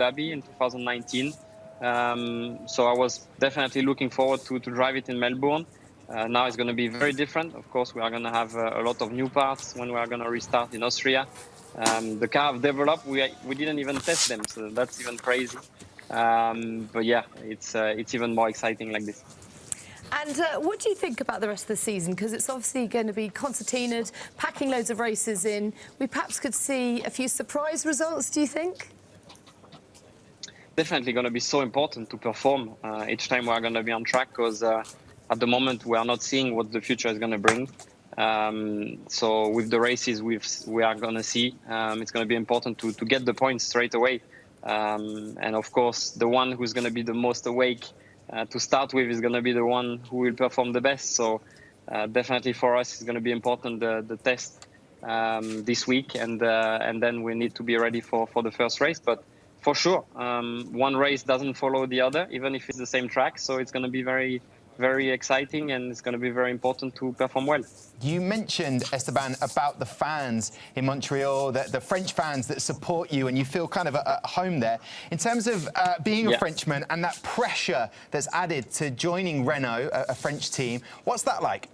Dhabi in 2019. So I was definitely looking forward to drive it in Melbourne. Now it's going to be very different. Of course, we are going to have a lot of new parts when we are going to restart in Austria. The car I've developed, we didn't even test them, so that's even crazy. But yeah, it's even more exciting like this. And what do you think about the rest of the season? Because it's obviously going to be concertinaed, packing loads of races in. We perhaps could see a few surprise results, do you think? Definitely going to be so important to perform each time we are going to be on track, because at the moment we are not seeing what the future is going to bring. So with the races we are going to see, it's going to be important to get the points straight away. And of course, the one who's going to be the most awake to start with is going to be the one who will perform the best. So definitely for us, it's going to be important the test this week, and then we need to be ready for the first race. But for sure, one race doesn't follow the other, even if it's the same track. So it's going to be very, very exciting, and it's going to be very important to perform well. You mentioned, Esteban, about the fans in Montreal, the French fans that support you, and you feel kind of at home there. In terms of being a Frenchman and that pressure that's added to joining Renault, a French team, what's that like?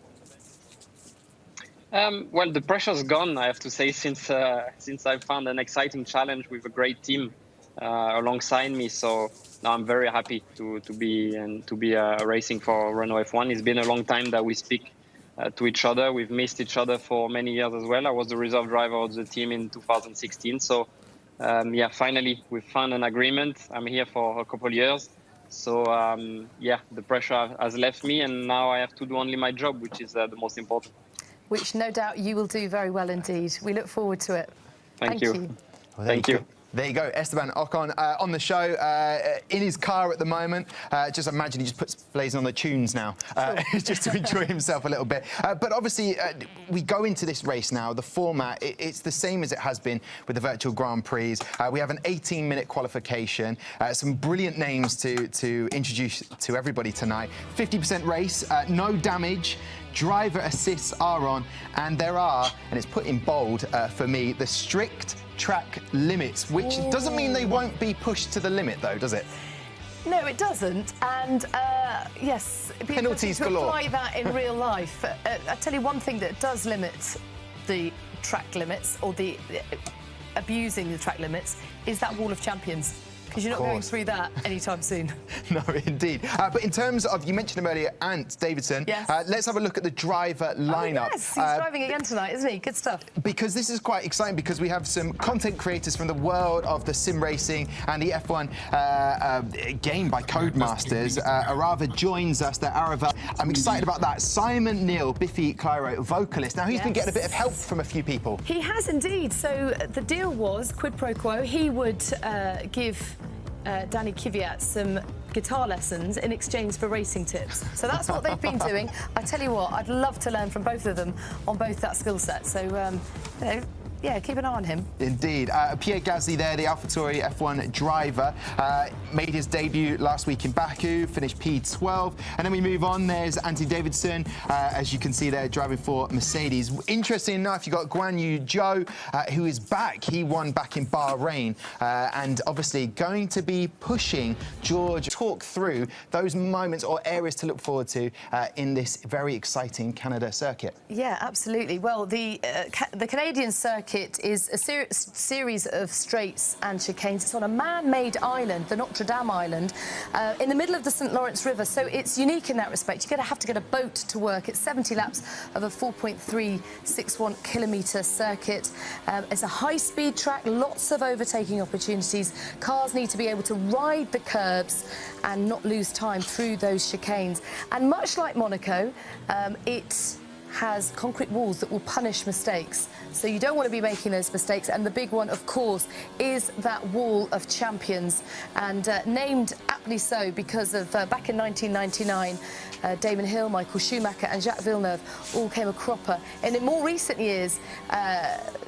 Well, the pressure's gone, I have to say, since I found an exciting challenge with a great team alongside me. So now I'm very happy to be racing for Renault F1. It's been a long time that we speak to each other. We've missed each other for many years as well. I was the reserve driver of the team in 2016. So yeah, finally we've found an agreement. I'm here for a couple of years. So yeah, the pressure has left me, and now I have to do only my job, which is the most important. Which no doubt you will do very well indeed. We look forward to it. Thank you. Well, thank you. There you go, Esteban Ocon on the show, in his car at the moment. Just imagine he just puts blazing on the tunes now, just to enjoy himself a little bit. But obviously, we go into this race now. The format, it's the same as it has been with the virtual Grand Prix. We have an 18-minute qualification, some brilliant names to introduce to everybody tonight. 50% race, no damage. Driver assists are on, and there are, and it's put in bold for me, the strict track limits, which doesn't mean they won't be pushed to the limit, though, does it? No, it doesn't. And yes, penalties galore. Apply that in real life. I tell you one thing that does limit the track limits, or the abusing the track limits, is that wall of champions. Because you're not going through that anytime soon. No, indeed. But in terms of, you mentioned him earlier, Ant Davidson. Yes. Let's have a look at the driver lineup. Oh, yes, he's driving again tonight, isn't he? Good stuff. Because this is quite exciting, because we have some content creators from the world of the sim racing and the F1 game by Codemasters. Arava joins us there. Arava, I'm excited about that. Simon Neil, Biffy Clyro, vocalist. Now, he's been getting a bit of help from a few people. He has indeed. So the deal was, quid pro quo, he would give Danny Kvyat some guitar lessons in exchange for racing tips. So that's what they've been doing. I tell you what, I'd love to learn from both of them on both that skill set. So, you know, yeah, keep an eye on him. Indeed. Pierre Gasly there, the AlphaTauri F1 driver, made his debut last week in Baku, finished P12. And then we move on, there's Ant Davidson, as you can see there, driving for Mercedes. Interesting enough, you've got Guan Yu Zhou, who is back. He won back in Bahrain, and obviously going to be pushing George. Talk through those moments or areas to look forward to in this very exciting Canada circuit. Yeah, absolutely. Well, the Canadian circuit is a series of straights and chicanes. It's on a man-made island, the Notre Dame Island, in the middle of the St. Lawrence River. So it's unique in that respect. You're going to have to get a boat to work. It's 70 laps of a 4.361 kilometre circuit. It's a high-speed track, lots of overtaking opportunities. Cars need to be able to ride the curbs and not lose time through those chicanes. And much like Monaco, it has concrete walls that will punish mistakes. So you don't want to be making those mistakes. And the big one, of course, is that wall of champions. And named aptly so because of back in 1999, Damon Hill, Michael Schumacher and Jacques Villeneuve all came a cropper. And in more recent years,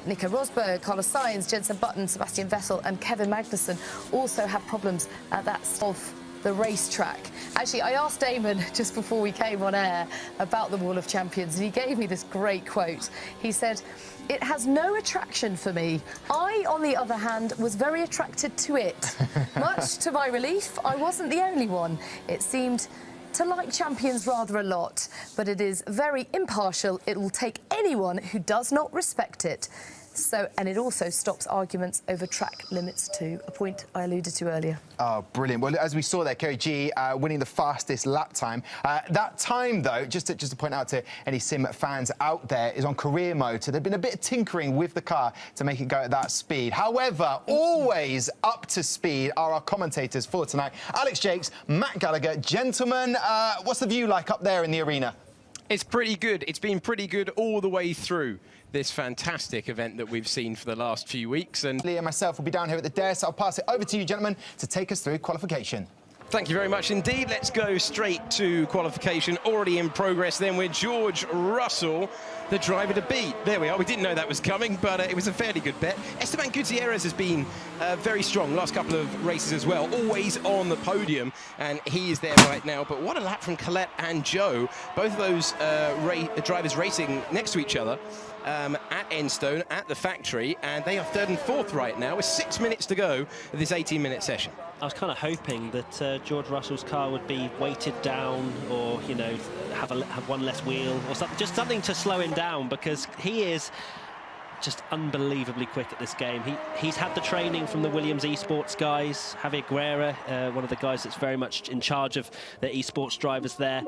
Nico Rosberg, Carlos Sainz, Jenson Button, Sebastian Vettel and Kevin Magnussen also have problems at that of the racetrack. Actually, I asked Damon just before we came on air about the Wall of Champions, and he gave me this great quote. He said, "It has no attraction for me. I, on the other hand, was very attracted to it. Much to my relief, I wasn't the only one. It seemed to like Champions rather a lot, but it is very impartial. It will take anyone who does not respect it." So, and it also stops arguments over track limits too, a point I alluded to earlier. Oh, brilliant. Well, as we saw there, Kerry G winning the fastest lap time. That time, though, just to point out to any sim fans out there, is on career mode. So there's been a bit of tinkering with the car to make it go at that speed. However, always up to speed are our commentators for tonight. Alex Jakes, Matt Gallagher. Gentlemen, what's the view like up there in the arena? It's pretty good. It's been pretty good all the way through this fantastic event that we've seen for the last few weeks. And Lee and myself will be down here at the desk. I'll pass it over to you, gentlemen, to take us through qualification. thank you very much indeed. Let's go straight to qualification, already in progress then with George Russell, the driver to beat. There we are. We didn't know that was coming, but it was a fairly good bet. Esteban Gutierrez has been very strong last couple of races as well, always on the podium, and he is there right now. But what a lap from Colette and Joe, both of those drivers racing next to each other at Enstone, at the factory, and they are third and fourth right now with 6 minutes to go of this 18-minute session. I was kind of hoping that George Russell's car would be weighted down, or, you know, have one less wheel or something, just something to slow him down, because he is just unbelievably quick at this game. He's had the training from the Williams esports guys, Javier Guerra, one of the guys that's very much in charge of the esports drivers there.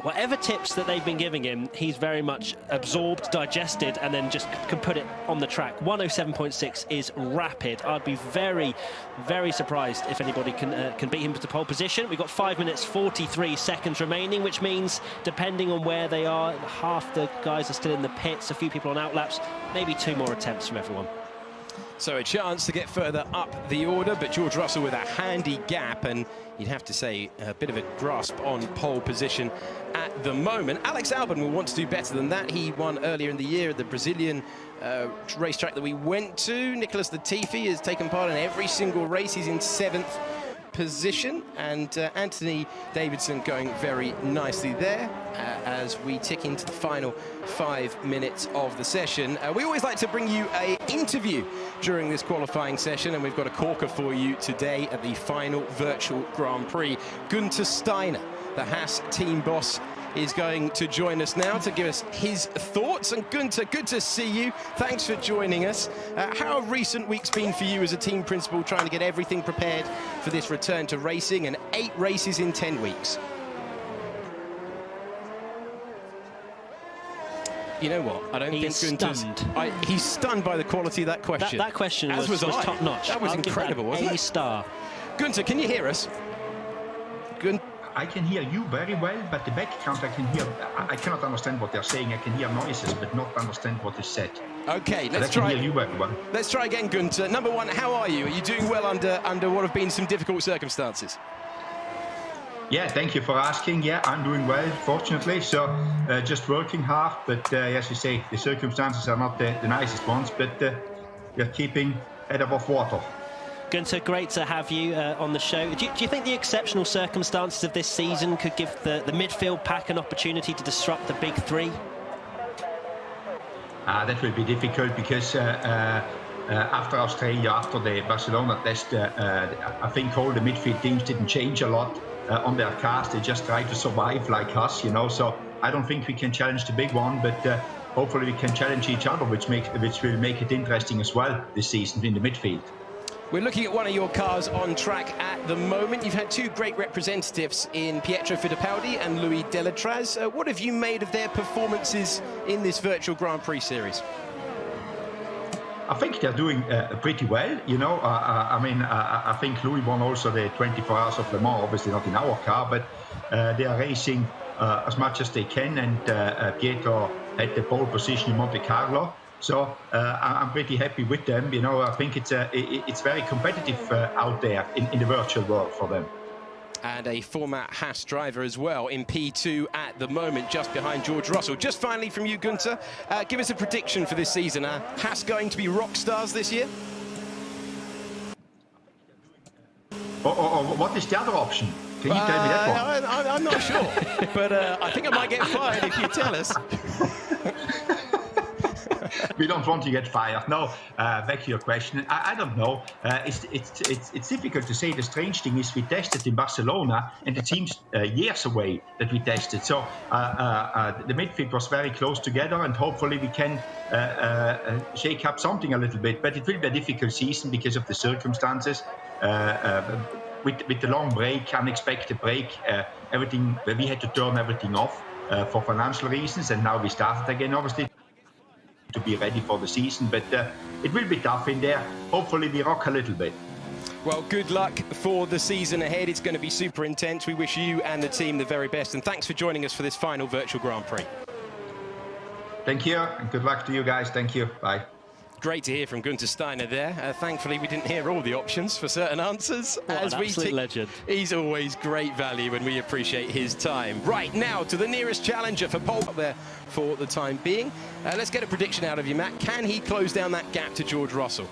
Whatever tips that they've been giving him, he's very much absorbed, digested, and then just can put it on the track. 107.6 is rapid. I'd be very, very surprised if anybody can beat him to pole position. We've got 5 minutes 43 seconds remaining, which means, depending on where they are, half the guys are still in the pits, a few people on outlaps, maybe 2 more attempts from everyone. So a chance to get further up the order, but George Russell with a handy gap, and you'd have to say a bit of a grasp on pole position at the moment. Alex Albon will want to do better than that. He won earlier in the year at the Brazilian racetrack that we went to. Nicholas Latifi has taken part in every single race. He's in 7th position, and Anthony Davidson going very nicely there as we tick into the final 5 minutes of the session. We always like to bring you an interview during this qualifying session, and we've got a corker for you today at the final virtual Grand Prix. Günther Steiner, the Haas team boss, is going to join us now to give us his thoughts. And Günther, good to see you. Thanks for joining us. How have recent weeks been for you as a team principal, trying to get everything prepared for this return to racing, and 8 races in 10 weeks? You know what? I don't think Günther's... He's stunned by the quality of that question. That question was top-notch. That was incredible, wasn't it? A-star. Günther, can you hear us? I can hear you very well, but the background I can hear, I cannot understand what they're saying. I can hear noises, but not understand what is said. Okay, let's try. I can hear you very well. Let's try again, Günther. Number one, how are you? Are you doing well under what have been some difficult circumstances? Yeah, thank you for asking. Yeah, I'm doing well, fortunately. So just working hard, but as you say, the circumstances are not the nicest ones, but we're keeping head above water. Günther, great to have you on the show. Do you think the exceptional circumstances of this season could give the midfield pack an opportunity to disrupt the big three? That will be difficult, because after Australia, after the Barcelona test, I think all the midfield teams didn't change a lot on their cars. They just try to survive like us, you know. So I don't think we can challenge the big one, but hopefully we can challenge each other, which will make it interesting as well this season in the midfield. We're looking at one of your cars on track at the moment. You've had 2 great representatives in Pietro Fittipaldi and Louis Delatraz. What have you made of their performances in this virtual Grand Prix series? I think they're doing pretty well, you know. I think Louis won also the 24 Hours of Le Mans, obviously not in our car, but they are racing as much as they can, and Pietro had the pole position in Monte Carlo. So I'm pretty happy with them. You know, I think it's very competitive out there in the virtual world for them. And a former Haas driver as well in P2 at the moment, just behind George Russell. Just finally from you, Günther, give us a prediction for this season. Are Haas going to be rock stars this year? Or what is the other option? Can you tell me that one? I'm not sure, but I think I might get fired if you tell us. We don't want to get fired. No, back to your question. I don't know. It's difficult to say. The strange thing is we tested in Barcelona, and it seems years away that we tested. So the midfield was very close together, and hopefully we can shake up something a little bit. But it will be a difficult season because of the circumstances. With the long break, unexpected break, everything, we had to turn everything off for financial reasons, and now we started again, obviously, to be ready for the season. But it will be tough in there. Hopefully we rock a little bit. Well, good luck for the season ahead. It's going to be super intense. We wish you and the team the very best, and thanks for joining us for this final virtual Grand Prix. Thank you, and good luck to you guys. Thank you. Bye. Great to hear from Gunther Steiner there. Thankfully, we didn't hear all the options for certain answers. What an absolute legend. He's always great value, and we appreciate his time. Right, now to the nearest challenger for pole up there for the time being. Let's get a prediction out of you, Matt. Can he close down that gap to George Russell?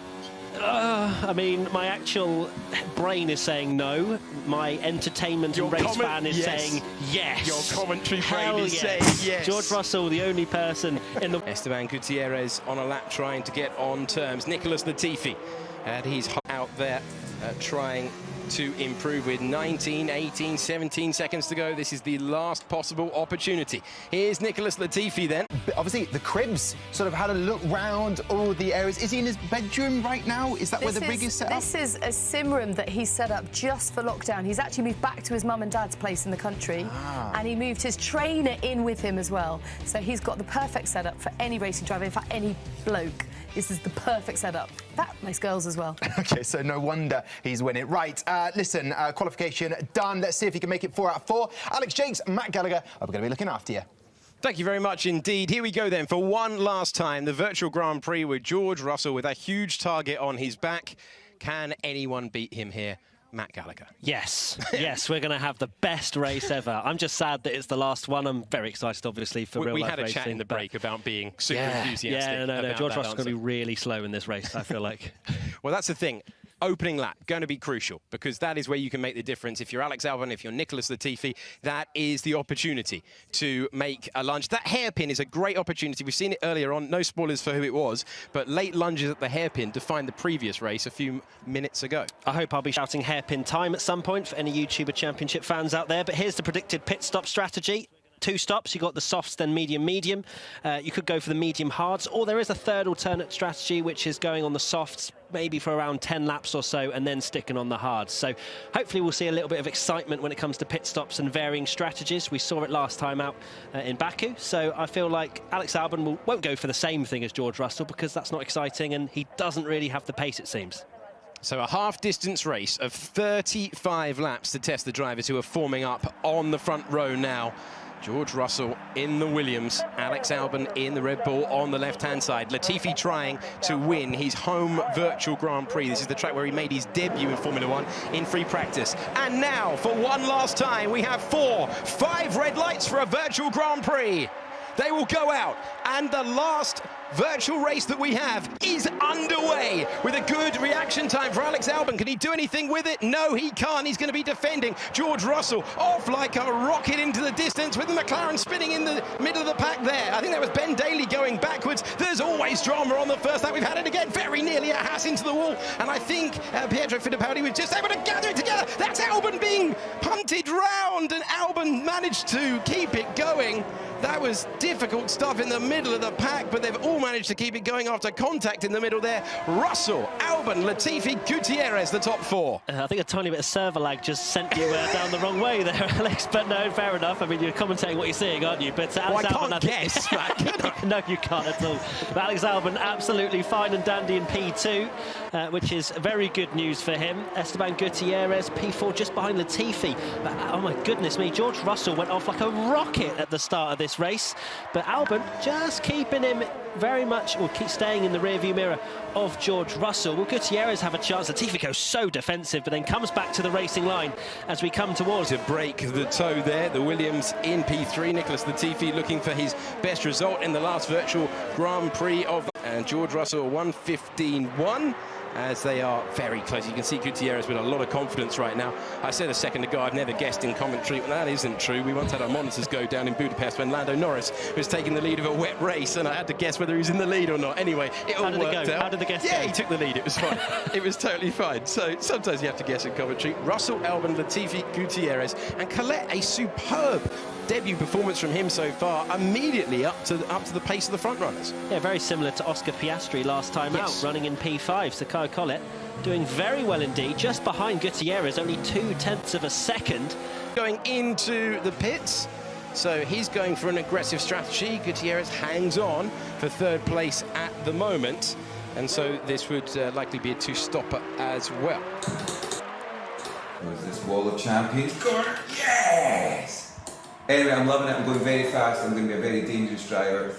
I mean, my actual brain is saying no. My entertainment and race fan is saying yes. Your commentary brain is saying yes. George Russell, the only person in the... Esteban Gutierrez on a lap trying to get on terms. Nicholas Latifi, and he's out there trying to improve with 19, 18, 17 seconds to go. This is the last possible opportunity. Here's Nicholas Latifi then. Obviously, the cribs sort of had a look round all the areas. Is he in his bedroom right now? Is that where the rig is set up? This is a sim room that he set up just for lockdown. He's actually moved back to his mum and dad's place in the country, and he moved his trainer in with him as well. So he's got the perfect setup for any racing driver, in fact, any bloke. This is the perfect setup. That makes girls as well. OK, so no wonder he's winning. Right, listen, qualification done. Let's see if he can make it 4 out of 4. Alex Jakes, Matt Gallagher are going to be looking after you. Thank you very much indeed. Here we go then for one last time. The virtual Grand Prix with George Russell with a huge target on his back. Can anyone beat him here? Matt Gallagher. Yes, yes, we're going to have the best race ever. I'm just sad that it's the last one. I'm very excited, obviously, for real life racing. We had a chat in the break about being super enthusiastic. Yeah, no, George Russell's going to be really slow in this race, I feel like. Well, that's the thing. Opening lap, going to be crucial, because that is where you can make the difference. If you're Alex Albon, if you're Nicholas Latifi, that is the opportunity to make a lunge. That hairpin is a great opportunity. We've seen it earlier on, no spoilers for who it was, but late lunges at the hairpin defined the previous race a few minutes ago. I hope I'll be shouting hairpin time at some point for any YouTuber Championship fans out there, but here's the predicted pit stop strategy. 2 stops, you got the softs, then medium. You could go for the medium hards, or there is a third alternate strategy, which is going on the softs, maybe for around 10 laps or so, and then sticking on the hards. So hopefully we'll see a little bit of excitement when it comes to pit stops and varying strategies. We saw it last time out in Baku, so I feel like Alex Albon won't go for the same thing as George Russell, because that's not exciting, and he doesn't really have the pace, it seems. So a half-distance race of 35 laps to test the drivers who are forming up on the front row now. George Russell in the Williams, Alex Albon in the Red Bull on the left-hand side. Latifi trying to win his home virtual Grand Prix. This is the track where he made his debut in Formula 1 in free practice. And now, for one last time, we have 5 red lights for a virtual Grand Prix. They will go out, and the last virtual race that we have is underway with a good reaction time for Alex Albon. Can he do anything with it? No, he can't. He's going to be defending. George Russell off like a rocket into the distance with the McLaren spinning in the middle of the pack there. I think that was Ben Daly going backwards. There's always drama on the first lap. We've had it again, very nearly a Haas into the wall, and I think Pietro Fittipaldi was just able to gather it together. That's Albon being punted round, and Albon managed to keep it going. That was difficult stuff in the middle of the pack, but they've all managed to keep it going after contact in the middle there. Russell, Albon, Latifi, Gutierrez, the top 4. I think a tiny bit of server lag just sent you down the wrong way there, Alex. But no, fair enough. I mean, you're commentating what you're seeing, aren't you? But Alex Albon, I can't guess, Matt. No, you can't at all. But Alex Albon, absolutely fine and dandy in P2, which is very good news for him. Esteban Gutierrez, P4, just behind Latifi. But, oh my goodness me, George Russell went off like a rocket at the start of this race, but Albon just keeping him very much, or keep staying in the rearview mirror of George Russell. Will Gutierrez have a chance? Latifi goes so defensive, but then comes back to the racing line as we come towards to break the toe there. The Williams in P3. Nicholas Latifi looking for his best result in the last virtual Grand Prix of, and George Russell 1:15.1. as they are very close. You can see Gutierrez with a lot of confidence right now. I said a second ago I've never guessed in commentary. Well, that isn't true. We once had our monitors go down in Budapest when Lando Norris was taking the lead of a wet race, and I had to guess whether he was in the lead or not. Anyway, it all worked out. How did the guess go? Yeah, he took the lead. It was fine. It was totally fine. So sometimes you have to guess in commentary. Russell, Albon, Latifi, Gutierrez, and Colette, a superb debut performance from him so far, immediately up to the pace of the front runners. Yeah, very similar to Oscar Piastri last time out, running in P5. So Kyle Collett doing very well indeed, just behind Gutierrez, only 0.2 of a second. Going into the pits, so he's going for an aggressive strategy. Gutierrez hangs on for third place at the moment, and so this would likely be a two-stopper as well. There's this wall of champions corner. Yes! Anyway, I'm loving it. I'm going very fast. I'm going to be a very dangerous driver.